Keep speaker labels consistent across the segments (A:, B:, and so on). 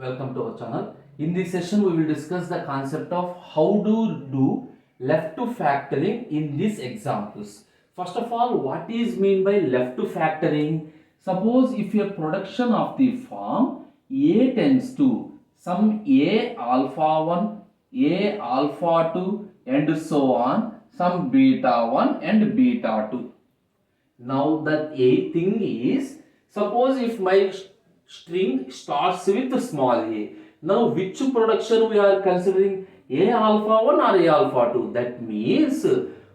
A: Welcome to our channel. In this session, we will discuss the concept of how to do left to factoring in these examples. First of all, what is mean by left to factoring? Suppose if a production of the form A tends to some A alpha 1, A alpha 2 and so on, some beta 1 and beta 2. Now the A thing is, suppose if my string starts with small a. Now which production we are considering? A alpha 1 or A alpha 2? That means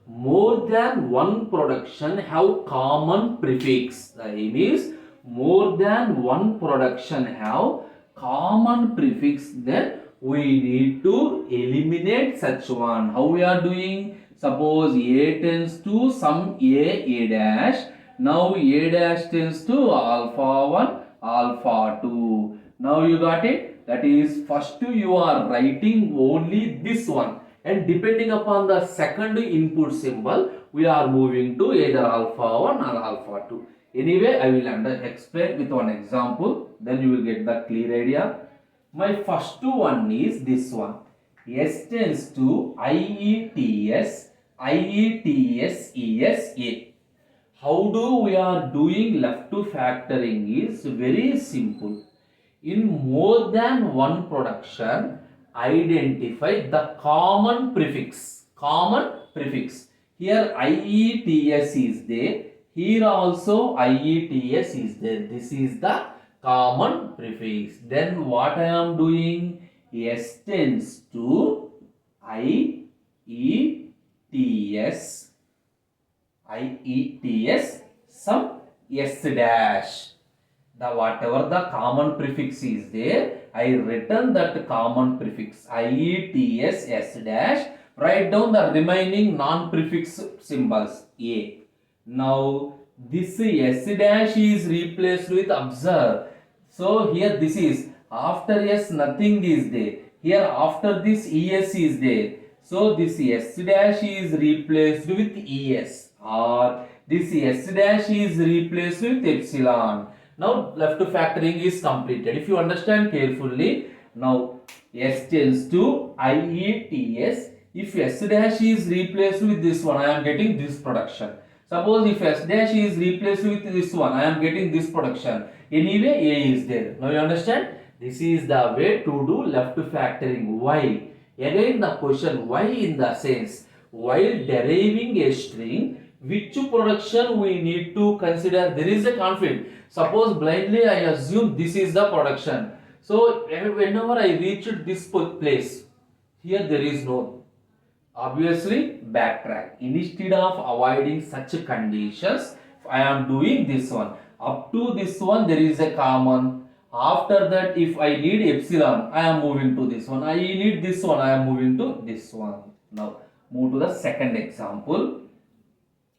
A: more than one production have common prefix. The aim is more than one production have common prefix. Then we need to eliminate such one. How we are doing? Suppose A tends to some A dash. Now A dash tends to alpha 1, alpha 2. Now you got it? That is, first you are writing only this one, and depending upon the second input symbol, we are moving to either alpha 1 or alpha 2. Anyway, I will explain with one example, then you will get the clear idea. My first one is this one. S tends to IETS, ESA. How do we are doing left to factoring is very simple. In more than one production, identify the common prefix. Here IETS is there. Here also IETS is there. This is the common prefix. Then what I am doing? S tends to IETS, some S dash. The whatever the common prefix is there, I return that common prefix IETS S dash. Write down the remaining non-prefix symbols A. Now this S dash is replaced with observe. So here this is after S nothing is there. Here after this ES is there. So this S dash is replaced with ES, or this S dash is replaced with epsilon. Now left to factoring is completed. If you understand carefully, now S tends to IETS. If S dash is replaced with this one, I am getting this production. Suppose if S dash is replaced with this one, I am getting this production. Anyway, A is there. Now you understand? This is the way to do left to factoring. Why? Again the question, why in the sense, while deriving a string, which production we need to consider? There is a conflict. Suppose blindly I assume this is the production. So whenever I reach this place, here there is no. Obviously backtrack. Instead of avoiding such conditions, I am doing this one. Up to this one there is a common. After that, if I need epsilon, I am moving to this one. I need this one, I am moving to this one. Now move to the second example.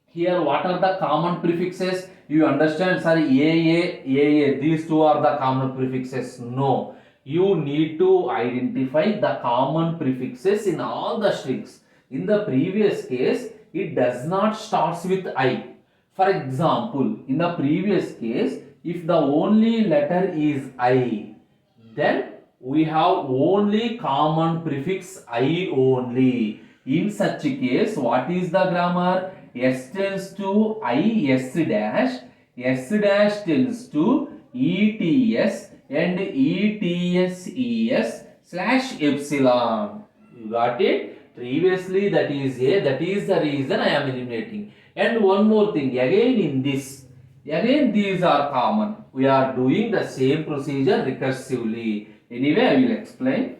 A: Here what are the common prefixes? You understand, sorry, AA, these two are the common prefixes. No, you need to identify the common prefixes in all the strings. In the previous case, it does not start with I. For example, in the previous case, if the only letter is I, then we have only common prefix I only. In such a case, what is the grammar? S tends to S dash tends to ETS, and ETS slash epsilon. You got it? Previously that is A, that is the reason I am eliminating. And one more thing, again in this, again these are common. We are doing the same procedure recursively. Anyway, I will explain.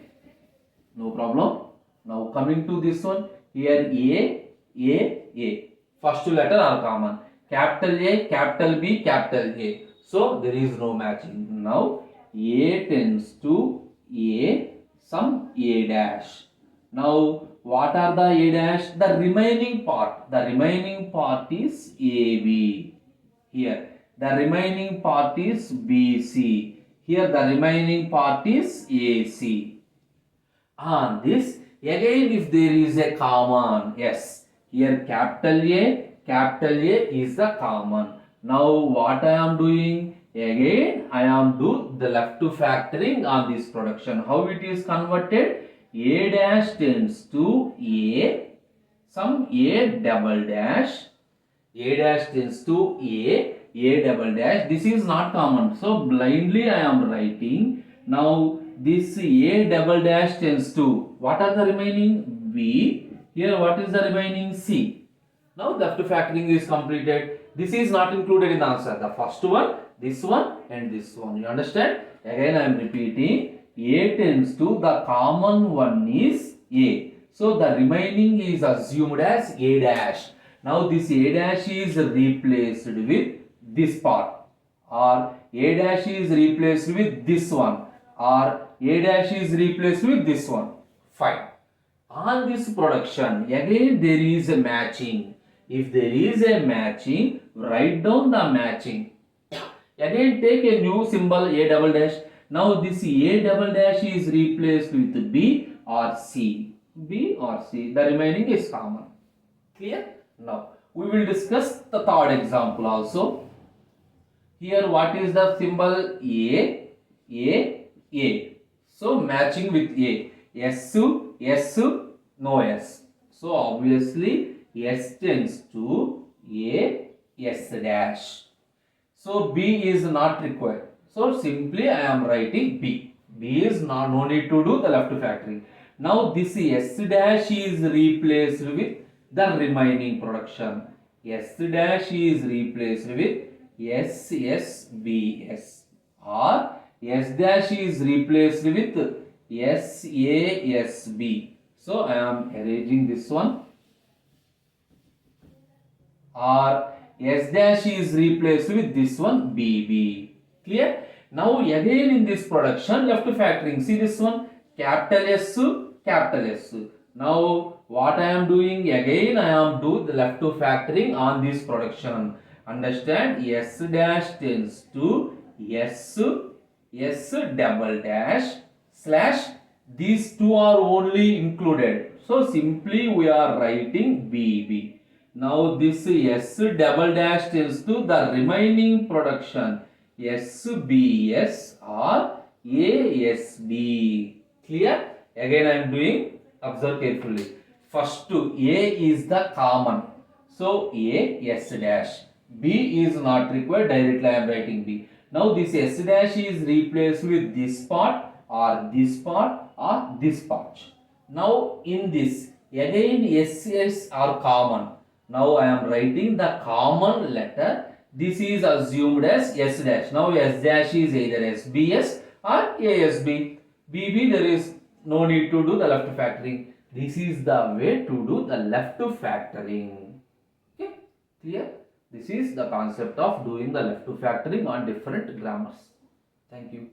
A: No problem. Now coming to this one, here A. First two letters are common. Capital A, capital B, capital A. So there is no matching. Now A tends to A, some A dash. Now what are the A dash? The remaining part. The remaining part is AB. Here the remaining part is BC. Here the remaining part is AC. And this again, if there is a common, yes, here capital A is the common. Now what I am doing? Again I am do the left to factoring on this production. How it is converted? A dash tends to A, some A double dash, A dash tends to A double dash. This is not common, so blindly I am writing. Now this A double dash tends to, what are the remaining? B. Here what is the remaining? C. Now left factoring is completed. This is not included in the answer. The first one, this one and this one. You understand? Again I am repeating. A tends to, the common one is A. So the remaining is assumed as A dash. Now this A dash is replaced with this part, or A dash is replaced with this one, or A dash is replaced with this one. Fine. On this production, again there is a matching. If there is a matching, write down the matching. Again take a new symbol A double dash. Now this A double dash is replaced with B or C. B or C. The remaining is common. Clear? Now we will discuss the third example also. Here what is the symbol? A. So matching with A. S, no S. So obviously S tends to A, S dash. So B is not required. So simply I am writing B. B is not, no need to do the left factoring. Now this S dash is replaced with the remaining production. S dash is replaced with SSBS, or S dash is replaced with SASB. So I am arranging this one, or S dash is replaced with this one, BB. Clear? Now again in this production, left factoring. See this one, capital S, capital S. Now what I am doing? Again I am do the left factoring on this production. Understand? S dash tends to S double dash slash. These two are only included. So simply we are writing BB. Now this S double dash tends to the remaining production, SBS or ASB. Clear? Again I am doing, observe carefully. First A is the common. So A, S dash. B is not required, directly I am writing B. Now this S dash is replaced with this part or this part or this part. Now in this, again SS are common. Now I am writing the common letter. This is assumed as S dash. Now S dash is either SBS or ASB. BB there is no need to do the left factoring. This is the way to do the left factoring. Okay, clear? This is the concept of doing the left factoring on different grammars. Thank you.